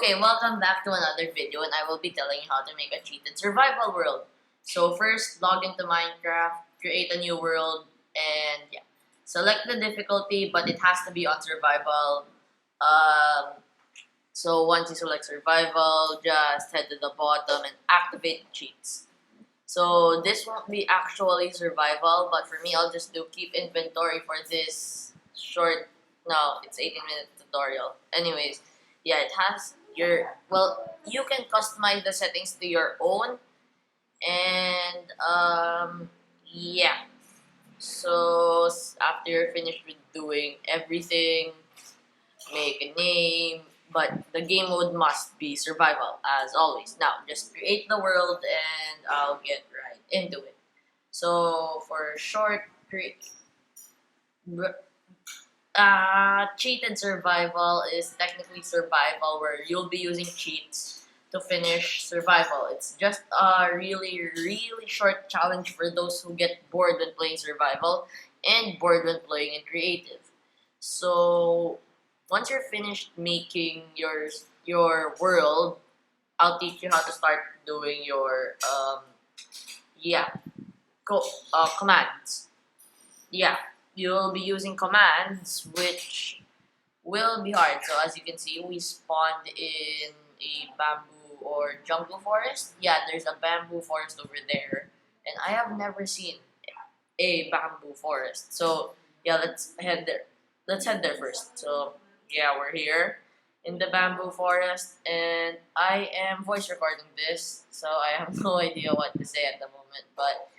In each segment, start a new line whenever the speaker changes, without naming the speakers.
Okay, welcome back to another video, and I will be telling you how to make a cheated survival world. So first, log into Minecraft, create a new world, and yeah, select the difficulty, but it has to be on survival. Um, so once you select survival, just head to the bottom and activate cheats. So this won't be actually survival, but for me, I'll just do keep inventory for this short. No, it's 18-minute tutorial. Anyways, yeah, it has your you can customize the settings to your own, and yeah. So after you're finished with doing everything, make a name, but the game mode must be survival as always. Now, just create the world and I'll get right into it. So, for short, cheated survival is technically survival where you'll be using cheats to finish survival. It's just a really short challenge for those who get bored when playing survival and bored when playing in creative. So once you're finished making your world, I'll teach you how to start doing your yeah commands. Yeah, you'll be using commands which will be hard. So as you can see, we spawned in a bamboo or jungle forest. Yeah, there's a bamboo forest over there, and I have never seen a bamboo forest. So yeah, let's head there. Let's head there first. So yeah, we're here in the bamboo forest, and I am voice recording this, so I have no idea what to say at the moment. But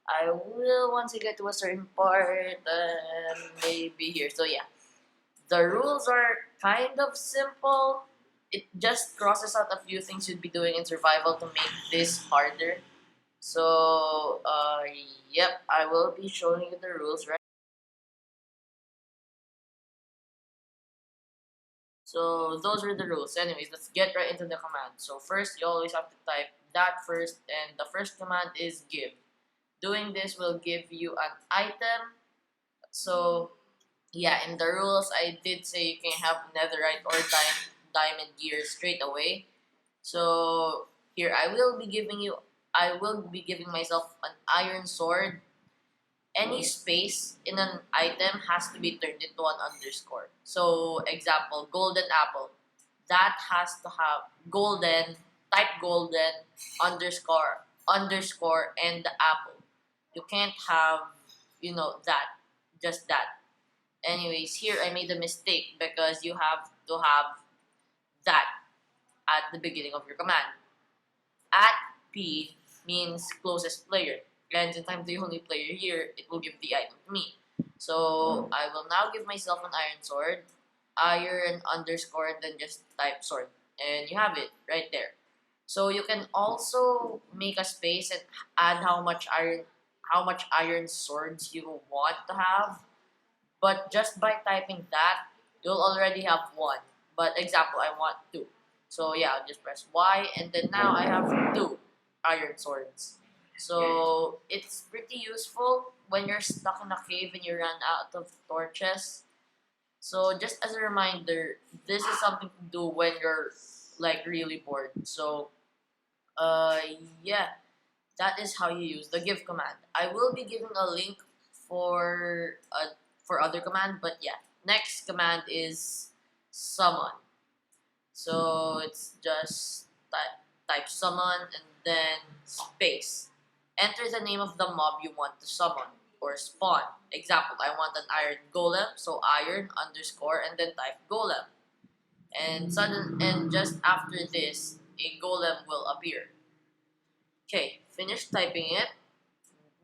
I will once I get to a certain part, maybe here. So yeah, the rules are kind of simple. It just crosses out a few things you'd be doing in survival to make this harder. So, yep, I will be showing you the rules, right? So, those are the rules. Anyways, let's get right into the command. So, first, you always have to type that first, and the first command is give. Doing this will give you an item. So, yeah, in the rules, I did say you can have netherite or diamond gear straight away. So, here, I will be giving myself an iron sword. Any space in an item has to be turned into an underscore. So, example, golden apple. That has to have golden, type golden, underscore, and the apple. You can't have, just that. Anyways, here I made a mistake because you have to have that at the beginning of your command. At P means closest player. And since I'm the only player here, it will give the item to me. So I will now give myself an iron sword, iron underscore, and then just type sword. And you have it right there. So you can also make a space and add how much iron swords you want to have. But just by typing that, you'll already have one. But example, I want two. So yeah, I'll just press Y, and then now I have two iron swords. So it's pretty useful when you're stuck in a cave and you run out of torches. So just as a reminder, this is something to do when you're like really bored. So uh yeah, that is how you use the give command. I will be giving a link for other command, but yeah. Next command is summon. So it's just type summon and then space. Enter the name of the mob you want to summon or spawn. Example, I want an iron golem, so iron underscore and then type golem. And just after this, a golem will appear. Okay, finish typing it.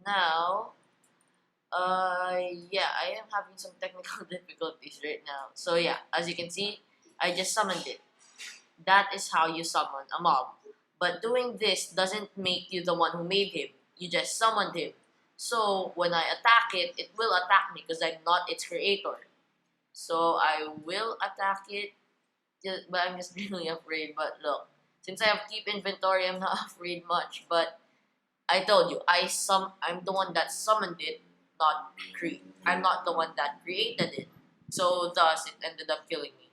Now, yeah, I am having some technical difficulties right now. So yeah, as you can see, I just summoned it. That is how you summon a mob. But doing this doesn't make you the one who made him. You just summoned him. So when I attack it, it will attack me because I'm not its creator. So I will attack it, but I'm just really afraid. But look, since I have keep inventory, I'm not afraid much. But I told you, I'm the one that summoned it, not I'm not the one that created it. So thus it ended up killing me.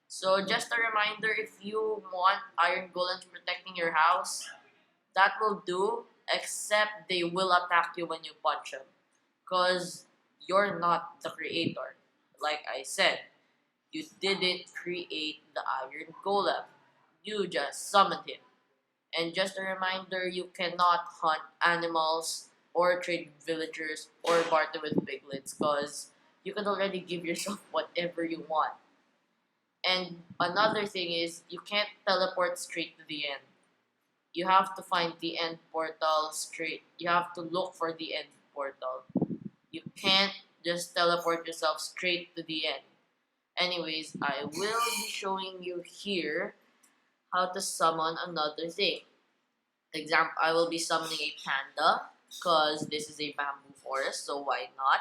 So just a reminder, if you want iron golems protecting your house, that will do, except they will attack you when you punch them. Because you're not the creator. Like I said, you didn't create the iron golem. You just summoned him. And just a reminder, you cannot hunt animals or trade villagers or barter with piglets because you can already give yourself whatever you want. And another thing is, you can't teleport straight to the end. You have to find the end portal straight. You have to look for the end portal. You can't just teleport yourself straight to the end. Anyways, I will be showing you here how to summon another thing. Example, I will be summoning a panda because this is a bamboo forest, so why not?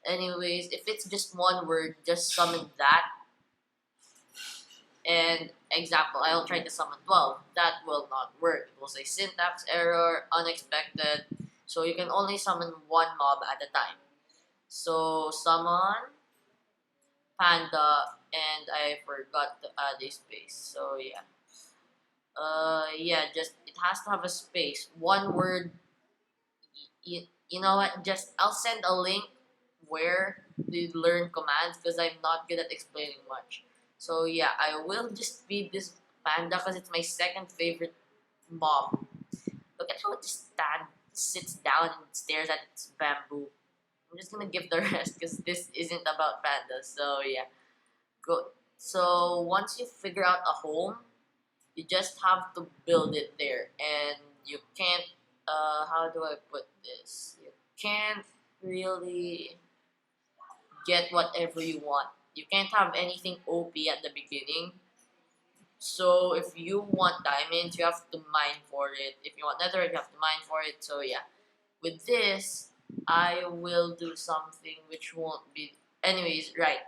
Anyways, if it's just one word, just summon that. And example, I'll try to summon 12. That will not work. It was a syntax error, unexpected. So you can only summon one mob at a time. So summon panda, and I forgot to add a space. So yeah. Yeah, just it has to have a space. One word. You know what? Just I'll send a link where to learn commands because I'm not good at explaining much. So yeah, I will just feed this panda because it's my second favorite mob. Look at how it just sits down and stares at its bamboo. I'm just gonna give the rest because this isn't about pandas. So yeah, go. So once you figure out a home, you just have to build it there, and you can't. How do I put this? You can't really get whatever you want. You can't have anything OP at the beginning. So if you want diamonds, you have to mine for it. If you want netherite, you have to mine for it. So yeah, with this, I will do something which won't be. Anyways, right.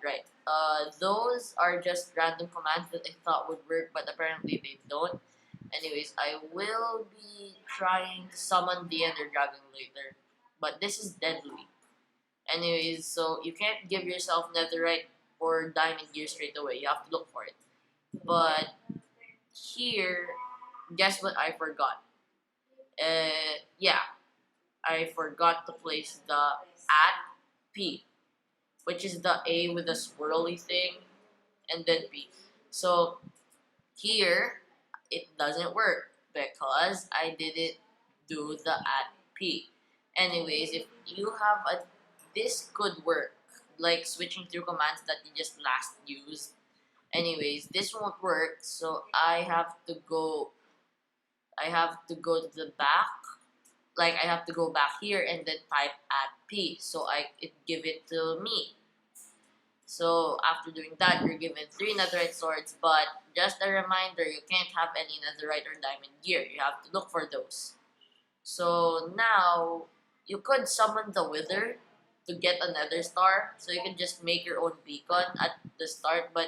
Those are just random commands that I thought would work, but apparently they don't. Anyways, I will be trying to summon the Ender Dragon later, but this is deadly. Anyways, so you can't give yourself netherite or diamond gear straight away. You have to look for it. But here, guess what I forgot? Yeah, I forgot to place the at P, which is the A with the swirly thing, and then P. So here, it doesn't work because I didn't do the at P. Anyways, if you have a, this could work, like switching through commands that you just last used. Anyways, this won't work, so I have to go to the back, like I have to go back here and then type at P, so it give it to me. So after doing that, you're given 3 netherite swords, but just a reminder, you can't have any netherite or diamond gear. You have to look for those. So now, you could summon the wither to get another star, so you can just make your own beacon at the start, but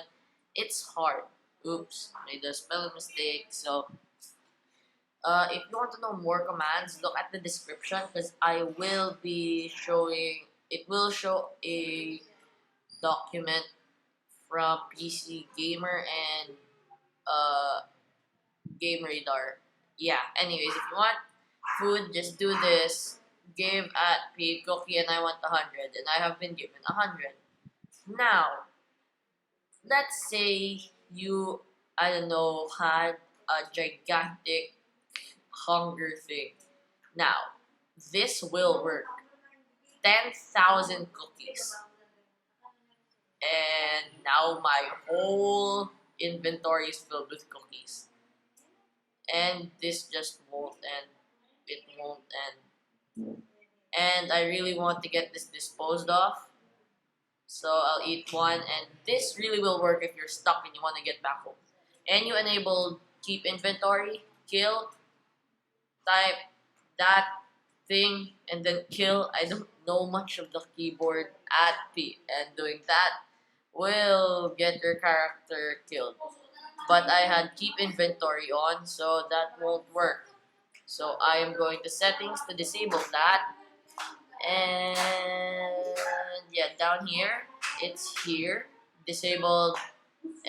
it's hard. Oops, made a spelling mistake. So if you want to know more commands, look at the description because I will be showing. It will show a document from PC Gamer and uh, Game Radar. Yeah. Anyways, if you want food, just do this. Give at P cookie, and I want 100, and I have been given 100. Now, let's say you, I don't know, had a gigantic hunger thing. Now, this will work. 10,000 cookies. And now my whole inventory is filled with cookies. And this just won't end. It won't end. And I really want to get this disposed of. So I'll eat one. And this really will work if you're stuck and you want to get back home. And you enable keep inventory, kill, type that thing, and then kill. I don't know much of the keyboard at P, and doing that will get your character killed. But I had keep inventory on, so that won't work. So I am going to settings to disable that, and yeah, down here, it's here, disabled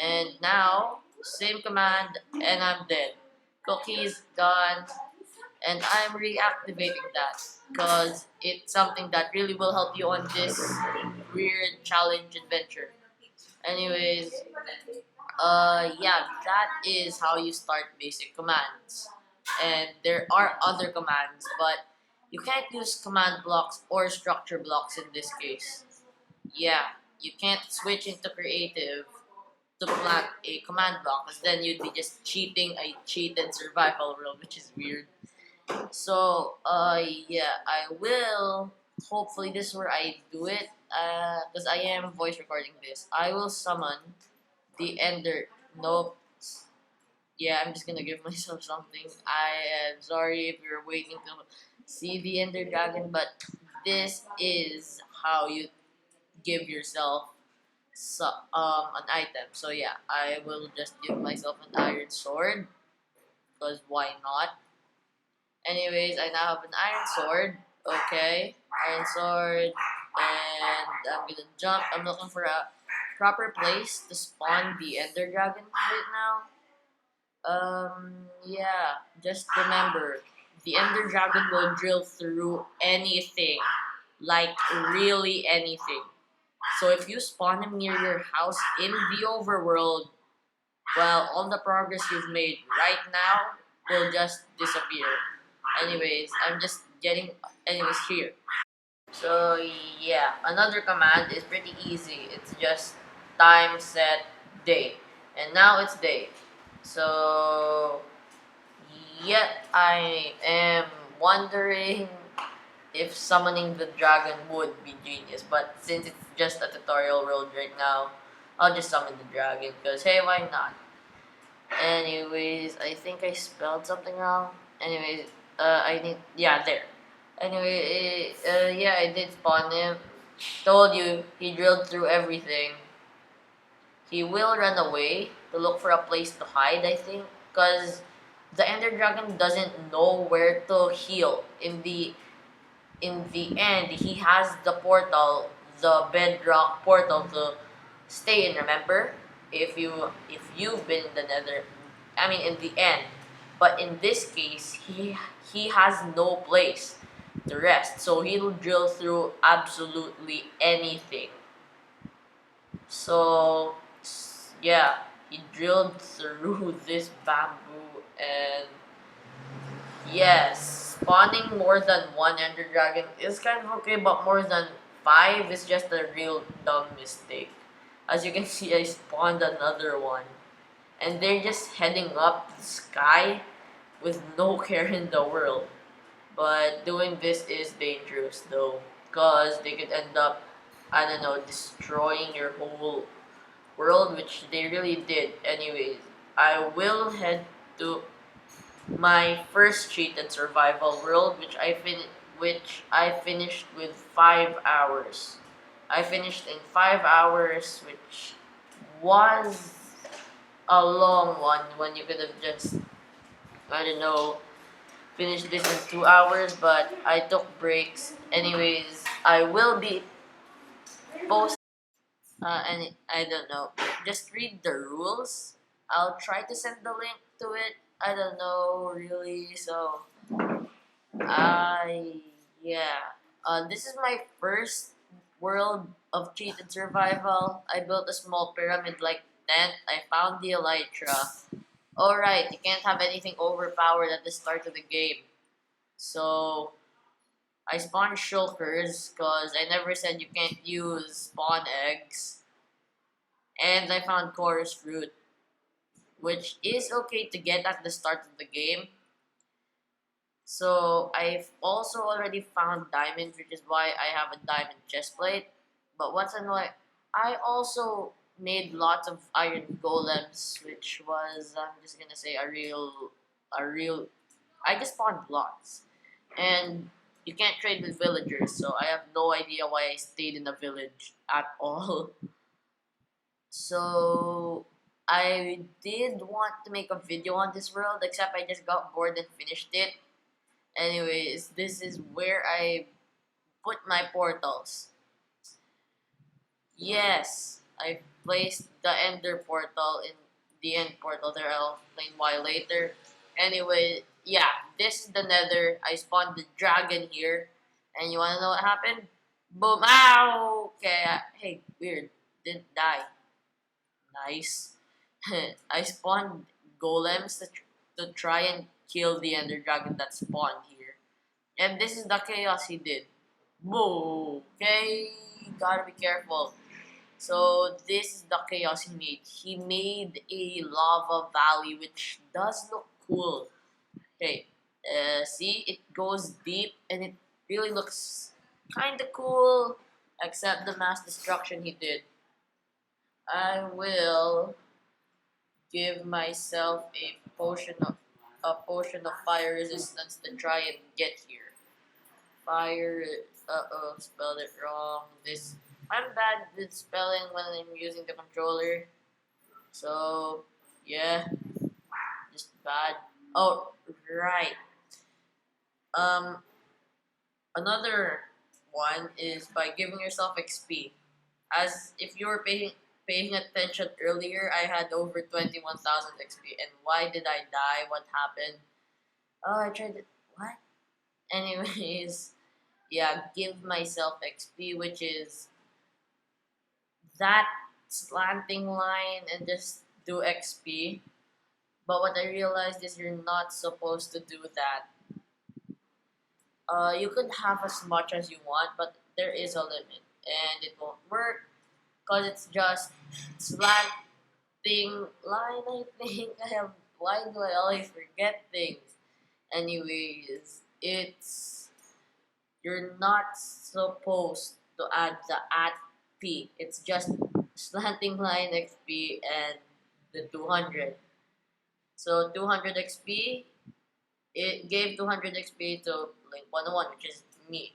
And now, same command, and I'm dead. Cookies done, and I'm reactivating that because it's something that really will help you on this weird challenge adventure. Anyways, yeah, that is how you start basic commands. And there are other commands, but you can't use command blocks or structure blocks in this case. Yeah, you can't switch into creative to plant a command block, because then you'd be just cheating a cheated survival world, which is weird. So, yeah, I will. Hopefully, this is where I do it. Because I am voice recording this. I will summon the Ender. Nope. Yeah, I'm just gonna give myself something. I am sorry if you're waiting to see the Ender Dragon, but this is how you give yourself an item. So yeah, I will just give myself an iron sword, because why not? Anyways, I now have an iron sword. Okay, iron sword, and I'm gonna jump. I'm looking for a proper place to spawn the Ender Dragon right now. Yeah, just remember, the Ender Dragon will drill through anything, like really anything. So if you spawn him near your house in the overworld, well, all the progress you've made right now will just disappear. Anyways, I'm just getting, anyways, here. So yeah, another command is pretty easy. It's just time set day. And now it's day. So yet I am wondering if summoning the dragon would be genius, but since it's just a tutorial world right now, I'll just summon the dragon because hey, why not? Anyways, I think I spelled something wrong. Anyways, I need, yeah, there. Anyway, yeah, I did spawn him. Told you, he drilled through everything. He will run away to look for a place to hide, I think, because the Ender Dragon doesn't know where to heal. In the end, he has the portal, the bedrock portal to stay in. Remember, if you've been in the Nether, I mean in the end. But in this case, he has no place to rest, so he'll drill through absolutely anything. So yeah, he drilled through this bamboo, and yes, spawning more than one Ender Dragon is kind of okay, but more than five is just a real dumb mistake. As you can see, I spawned another one, and they're just heading up the sky with no care in the world. But doing this is dangerous though, because they could end up, I don't know, destroying your whole world, which they really did. Anyways, I will head to my first cheated survival world, which I finished with 5 hours. I finished in 5 hours, which was a long one when you could have just, I don't know, finished this in 2 hours, but I took breaks. Anyways, I will be post and I don't know. Just read the rules. I'll try to send the link to it. I don't know really. So I yeah. This is my first world of cheated survival. I built a small pyramid-like tent. I found the elytra. Alright, you can't have anything overpowered at the start of the game. So I spawned shulkers because I never said you can't use spawn eggs. And I found chorus fruit, which is okay to get at the start of the game. So I've also already found diamonds, which is why I have a diamond chestplate. But what's annoying, I also made lots of iron golems, which was, I'm just gonna say, a real. I just spawned lots, and you can't trade with villagers, so I have no idea why I stayed in the village at all. So I did want to make a video on this world, except I just got bored and finished it. Anyways, this is where I put my portals. Yes. I placed the ender portal in the end portal there. I'll explain why later. Anyway, yeah, this is the nether. I spawned the dragon here. And you wanna know what happened? Boom! Ow! Okay, hey, weird. Didn't die. Nice. I spawned golems to try and kill the ender dragon that spawned here. And this is the chaos he did. Whoa, okay, gotta be careful. So this is the chaos he made. He made a lava valley which does look cool. Okay, see, it goes deep and it really looks kind of cool, except the mass destruction he did. I will give myself a potion of fire resistance to try and get here. Fire. Spelled it wrong. I'm bad with spelling when I'm using the controller. So yeah, just bad. Oh right. Um, Another one is by giving yourself XP. As if you were paying attention earlier, I had over 21,000 XP. And why did I die? What happened? Oh, I tried it. What? Anyways, yeah, give myself XP, which is that slanting line and just do XP. But what I realized is you're not supposed to do that. You could have as much as you want, but there is a limit, and it won't work because it's just slanting line. I think I have. Why do I always forget things? Anyways, it's you're not supposed to add the at p. It's just slanting line XP and the 200. So 200 XP, it gave 200 XP to Link 101, which is me.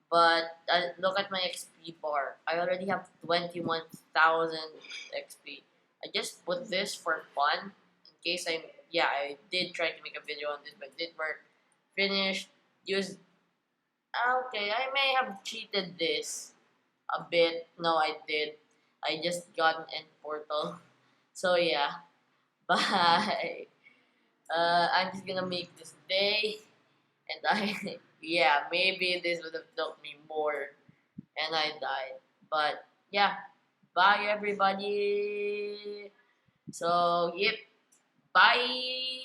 But look at my XP bar. I already have 21,000 XP. I just put this for fun in case I did try to make a video on this, but it didn't work. Finished. Use. Okay, I may have cheated this a bit. No, I did. I just got an end portal. So yeah. Bye. I'm just gonna make this day, and I yeah, maybe this would have took me more, and I died. But yeah, bye everybody. So yep, bye.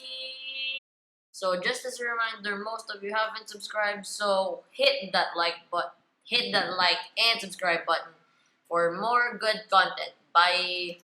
So just as a reminder, most of you haven't subscribed, so hit that like and subscribe button for more good content. Bye.